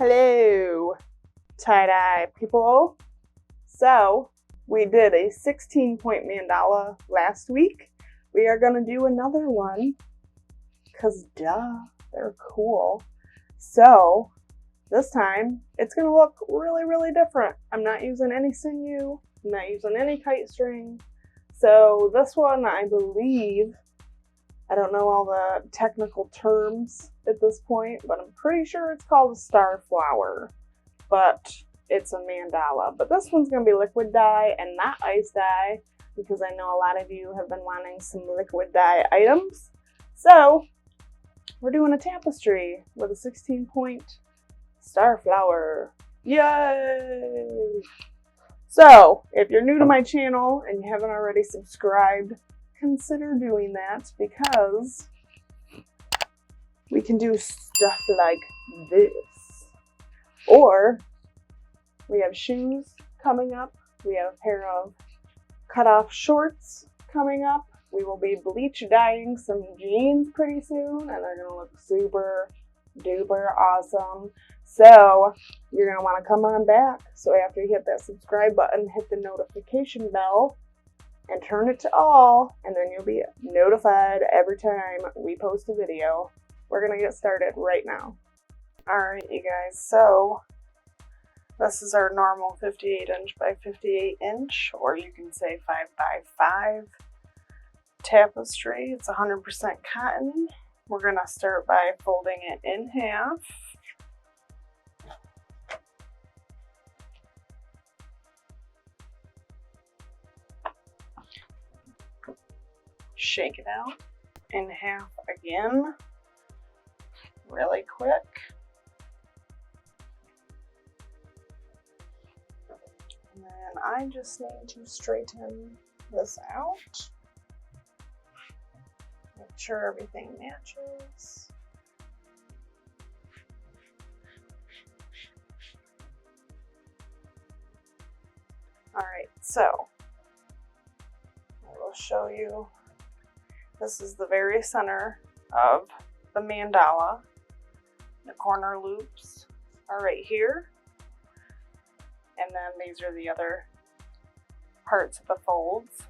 Hello, tie-dye people. So, we did a 16-point mandala last week. We are going to do another one, because duh, they're cool. So, this time, it's going to look really, really different. I'm not using any Sinew. I'm not using any kite string. So, this one, I believe, I don't know all the technical terms at this point, but I'm pretty sure it's called a star flower. But it's a mandala. But this one's going to be liquid dye and not ice dye, because I know a lot of you have been wanting some liquid dye items. So, we're doing a tapestry with a 16-point star flower. Yay! So, if you're new to my channel and you haven't already subscribed, consider doing that, because we can do stuff like this. Or we have shoes coming up. We have a pair of cut-off shorts coming up. We will be bleach dyeing some jeans pretty soon, and they're going to look super duper awesome. So you're going to want to come on back. So after you hit that subscribe button, hit the notification bell and turn it to all, and then you'll be notified every time we post a video. We're going to get started right now. Alright, you guys, so this is our normal 58 inch by 58 inch, or you can say 5 by 5 tapestry. It's 100% cotton. We're going to start by folding it in half. Shake it out in half again, really quick. And then I just need to straighten this out. Make sure everything matches. Alright, so I will show you. This is the very center of the mandala. The corner loops are right here. And then these are the other parts of the folds.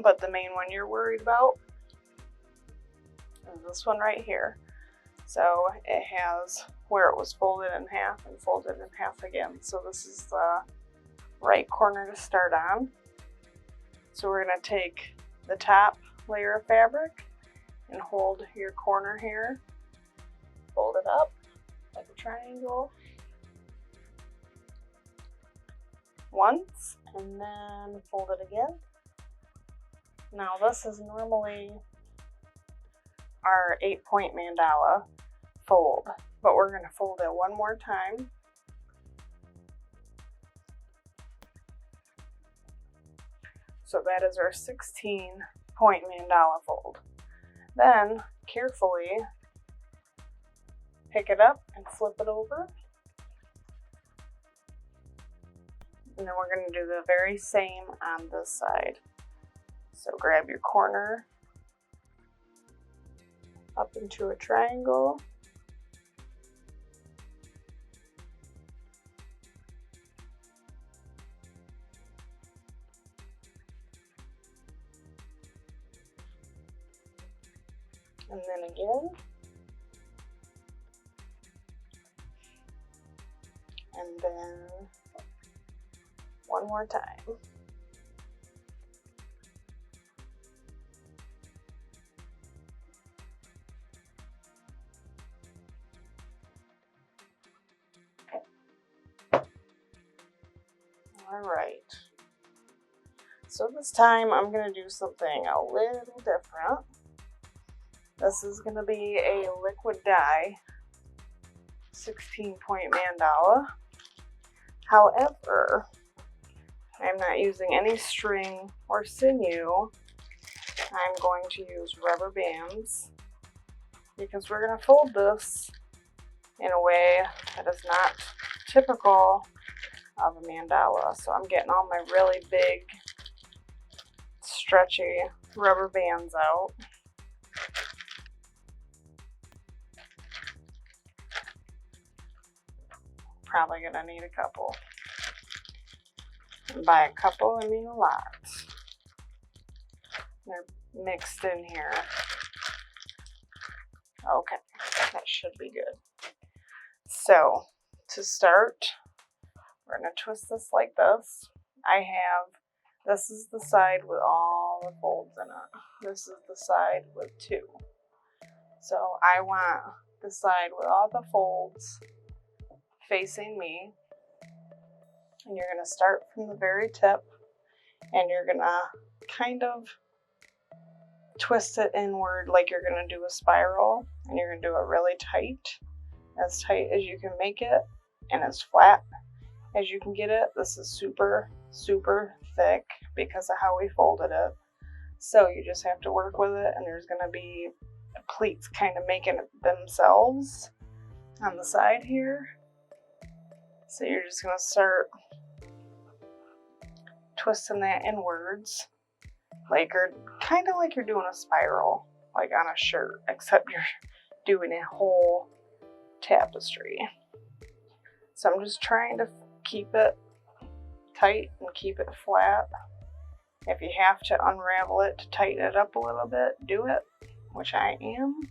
But the main one you're worried about is this one right here. So it has where it was folded in half and folded in half again. So this is the right corner to start on. So we're going to take the top layer of fabric and hold your corner here. Fold it up like a triangle once, and then fold it again. Now this is normally our 8-point mandala fold, but we're going to fold it one more time. So that is our 16-point mandala fold. Then carefully pick it up and flip it over. And then we're going to do the very same on this side. So grab your corner up into a triangle. And then again. And then one more time. All right. So this time I'm going to do something a little different. This is going to be a liquid dye 16-point mandala. However, I'm not using any string or sinew. I'm going to use rubber bands, because we're going to fold this in a way that is not typical of a mandala. So I'm getting all my really big, stretchy rubber bands out. probably gonna need a couple. And by a couple, I mean a lot. They're mixed in here. Okay, that should be good. So, to start, we're gonna twist this like this. This is the side with all the folds in it. This is the side with 2. So I want the side with all the folds facing me. And you're gonna start from the very tip and you're gonna kind of twist it inward like you're gonna do a spiral, and you're gonna do it really tight as you can make it, and as flat as you can get it. This is super, super thick because of how we folded it. So you just have to work with it, and there's gonna be pleats kind of making it themselves on the side here. So you're just gonna start twisting that inwards, like you're kind of like you're doing a spiral, like on a shirt, except you're doing a whole tapestry. So I'm just trying to keep it tight and keep it flat. If you have to unravel it to tighten it up a little bit, do it, which I am,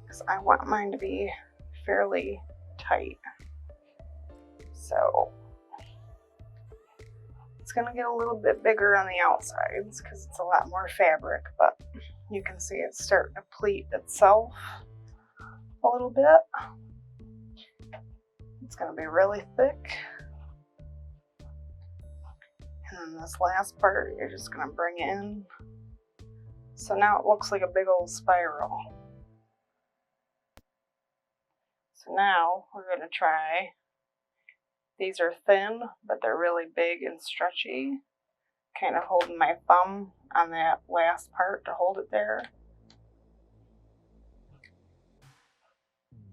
because I want mine to be fairly tight. So it's gonna get a little bit bigger on the outsides because it's a lot more fabric, but you can see it's starting to pleat itself a little bit. It's gonna be really thick. And then this last part, you're just gonna bring it in. So now it looks like a big old spiral. So now we're gonna try, these are thin, but they're really big and stretchy. Kind of holding my thumb on that last part to hold it there.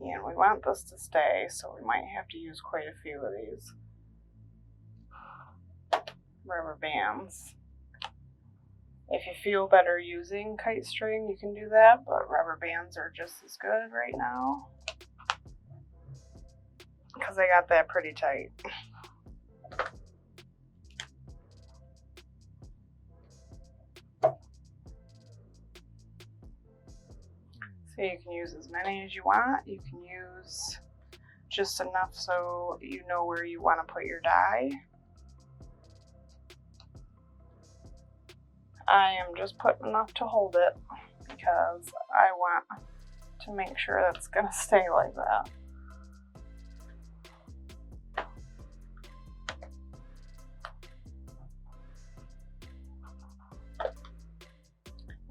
And we want this to stay, so we might have to use quite a few of these rubber bands. If you feel better using kite string, you can do that, but rubber bands are just as good right now because I got that pretty tight. So you can use as many as you want. You can use just enough so you know where you want to put your dye. I am just putting enough to hold it because I want to make sure that it's going to stay like that.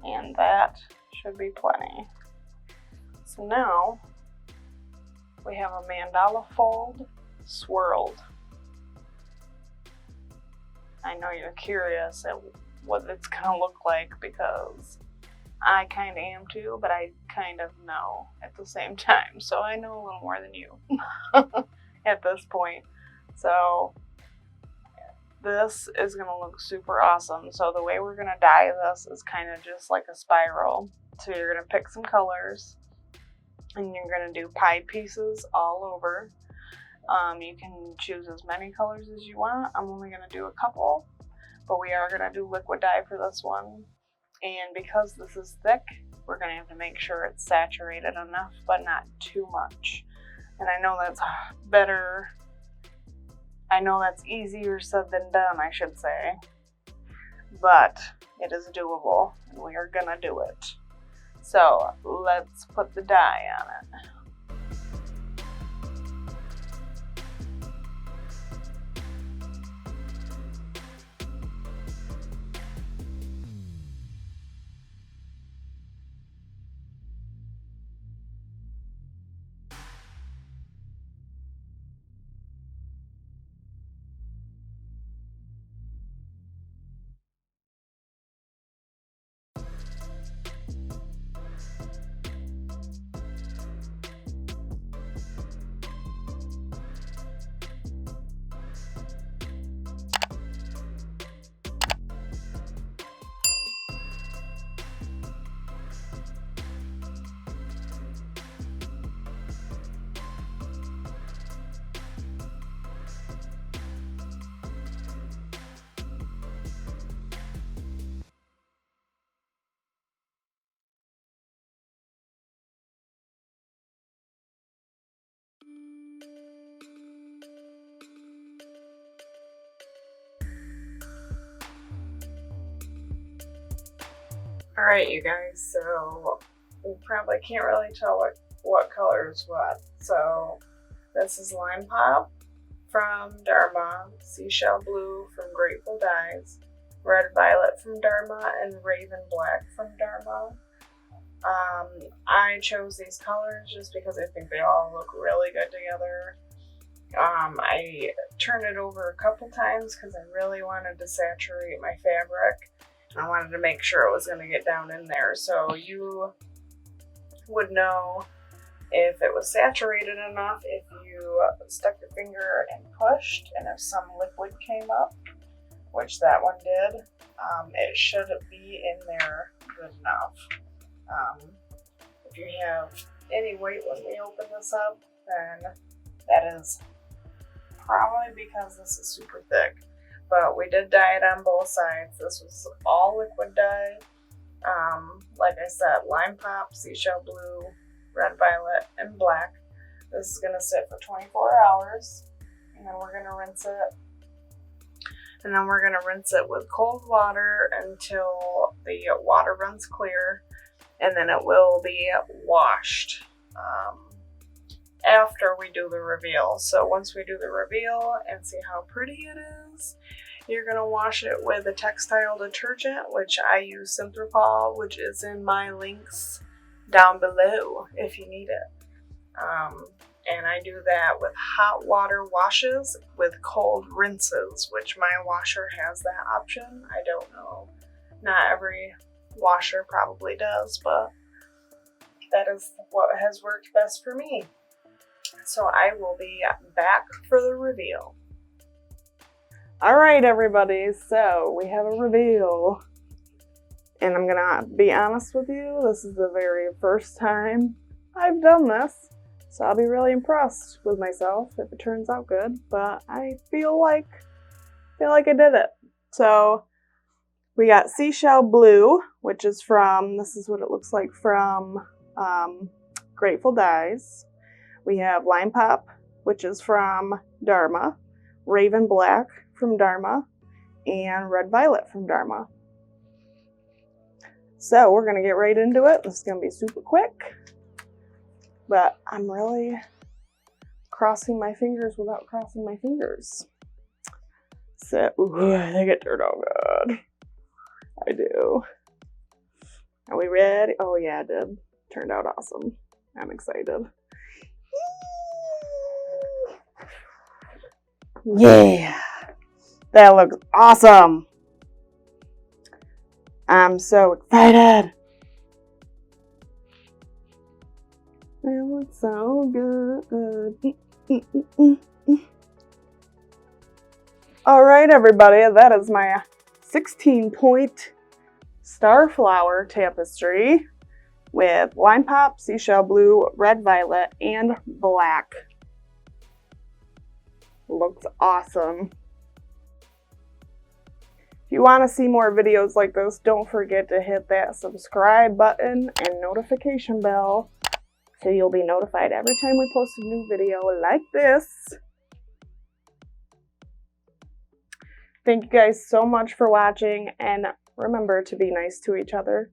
And that should be plenty. So now we have a mandala fold swirled. I know you're curious at what it's gonna look like because I kind of am too, but I kind of know at the same time. So I know a little more than you at this point. So this is gonna look super awesome. So the way we're gonna dye this is kind of just like a spiral. So you're gonna pick some colors and you're gonna do pied pieces all over. You can choose as many colors as you want. I'm only gonna do a couple, but we are gonna do liquid dye for this one. And because this is thick, we're gonna have to make sure it's saturated enough, but not too much. And I know that's better. I know that's easier said than done, I should say, but it is doable and we are gonna do it. So let's put the dye on it. Alright, you guys, so you probably can't really tell what color is what. So this is Lime Pop from Dharma, Seashell Blue from Grateful Dyes, Red Violet from Dharma, and Raven Black from Dharma. I chose these colors just because I think they all look really good together. I turned it over a couple times because I really wanted to saturate my fabric. I wanted to make sure it was going to get down in there, so you would know if it was saturated enough if you stuck your finger and pushed, and if some liquid came up, which that one did, it should be in there good enough. If you have any weight when we open this up, then that is probably because this is super thick. But we did dye it on both sides. This was all liquid dye. Like I said, Lime Pop, Seashell Blue, Red Violet, and Black. This is going to sit for 24 hours. And then we're going to rinse it. And then we're going to rinse it with cold water until the water runs clear. And then it will be washed after we do the reveal. So once we do the reveal and see how pretty it is, you're going to wash it with a textile detergent, which I use Synthrapol, which is in my links down below if you need it. And I do that with hot water washes with cold rinses, which my washer has that option. I don't know. Not every washer probably does, but that is what has worked best for me. So I will be back for the reveal. Alright everybody, so we have a reveal. And I'm gonna be honest with you, this is the very first time I've done this. So I'll be really impressed with myself if it turns out good, but I feel like I did it. So we got Seashell Blue, which is from, this is what it looks like from Grateful Dyes. We have Lime Pop, which is from Dharma, Raven Black from Dharma, and Red Violet from Dharma. So we're going to get right into it. This is going to be super quick, but I'm really crossing my fingers without crossing my fingers. So, I think it turned out good. I do. Are we ready? Oh yeah, it did. Turned out awesome. I'm excited. Yeah, that looks awesome. I'm so excited. It looks so good. All right, everybody, that is my 16-point Starflower tapestry with Lime Pop, Seashell Blue, Red Violet, and Black. Looks awesome. If you want to see more videos like this, don't forget to hit that subscribe button and notification bell so you'll be notified every time we post a new video like this. Thank you guys so much for watching, and remember to be nice to each other.